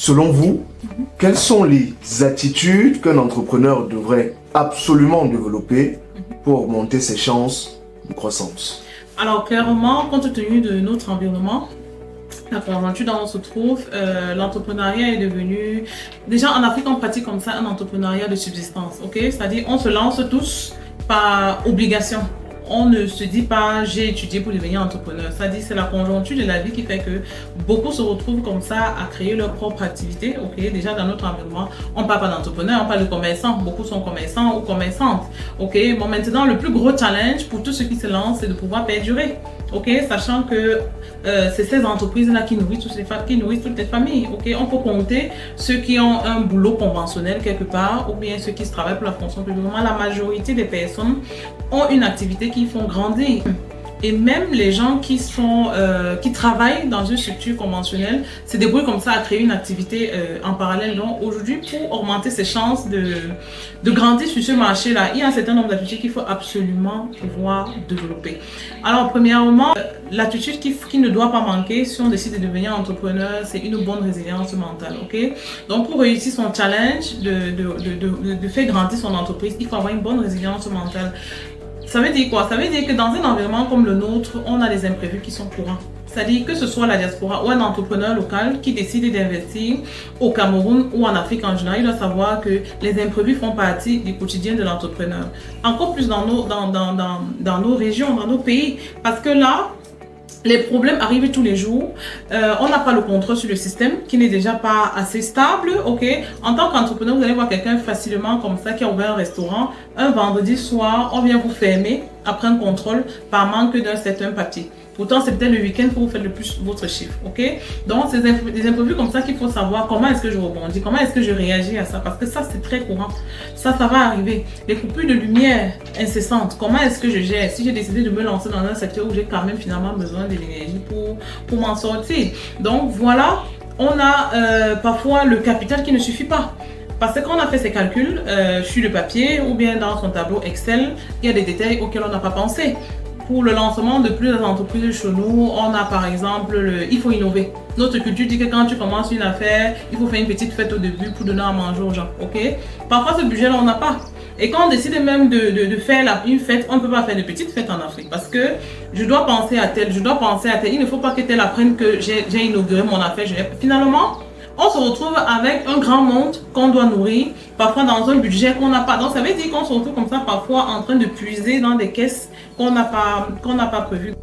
selon vous, quelles sont les attitudes qu'un entrepreneur devrait absolument développer pour augmenter ses chances de croissance? Alors clairement, compte tenu de notre environnement, la conjoncture dans laquelle on se trouve, l'entrepreneuriat est devenu... Déjà en Afrique, on pratique comme ça un entrepreneuriat de subsistance, ok? C'est-à-dire on se lance tous par obligation. On ne se dit pas j'ai étudié pour devenir entrepreneur. C'est-à-dire c'est la conjoncture de la vie qui fait que beaucoup se retrouvent comme ça à créer leur propre activité. Ok, déjà dans notre environnement, on ne parle pas d'entrepreneur, on parle de commerçants. Beaucoup sont commerçants ou commerçantes. Ok, bon maintenant le plus gros challenge pour tous ceux qui se lancent, c'est de pouvoir perdurer. Ok, sachant que c'est ces entreprises-là qui nourrissent toutes les familles. Ok, on peut compter ceux qui ont un boulot conventionnel quelque part ou bien ceux qui se travaillent pour la fonction publique. Vraiment, la majorité des personnes ont une activité qui font grandir. Et même les gens qui travaillent dans une structure conventionnelle se débrouillent comme ça à créer une activité en parallèle. Donc aujourd'hui, pour augmenter ses chances de grandir sur ce marché-là, il y a un certain nombre d'attitudes qu'il faut absolument pouvoir développer. Alors premièrement, l'attitude qui ne doit pas manquer si on décide de devenir entrepreneur, c'est une bonne résilience mentale. Okay? Donc pour réussir son challenge de faire grandir son entreprise, il faut avoir une bonne résilience mentale. Ça veut dire quoi? Ça veut dire que dans un environnement comme le nôtre, on a des imprévus qui sont courants. C'est-à-dire que ce soit la diaspora ou un entrepreneur local qui décide d'investir au Cameroun ou en Afrique en général, il doit savoir que les imprévus font partie du quotidien de l'entrepreneur. Encore plus dans nos régions, dans nos pays. Parce que là, les problèmes arrivent tous les jours. On n'a pas le contrôle sur le système qui n'est déjà pas assez stable. Ok, en tant qu'entrepreneur, vous allez voir quelqu'un facilement comme ça qui a ouvert un restaurant. Un vendredi soir, on vient vous fermer après un contrôle par manque d'un certain papier. Pourtant, c'est peut-être le week-end pour vous faire le plus votre chiffre. Ok, donc c'est des imprévus comme ça qu'il faut savoir comment est-ce que je rebondis, comment est-ce que je réagis à ça. Parce que ça, c'est très courant. Ça va arriver. Les coupures de lumière incessantes, comment est-ce que je gère si j'ai décidé de me lancer dans un secteur où j'ai quand même finalement besoin de l'énergie pour m'en sortir. Donc voilà, on a parfois le capital qui ne suffit pas. Parce qu'on a fait ces calculs sur le papier ou bien dans son tableau Excel, il y a des détails auxquels on n'a pas pensé. Pour le lancement de plusieurs entreprises chez nous, on a par exemple, il faut innover. Notre culture dit que quand tu commences une affaire, il faut faire une petite fête au début pour donner à manger aux gens. Okay? Parfois, ce budget-là, on n'a pas. Et quand on décide même de faire une fête, on ne peut pas faire de petites fêtes en Afrique. Parce que je dois penser à tel, je dois penser à tel. Il ne faut pas que tel apprenne que j'ai inauguré mon affaire. Finalement, on se retrouve avec un grand monde qu'on doit nourrir, parfois dans un budget qu'on n'a pas. Donc ça veut dire qu'on se retrouve comme ça parfois en train de puiser dans des caisses qu'on n'a pas prévues.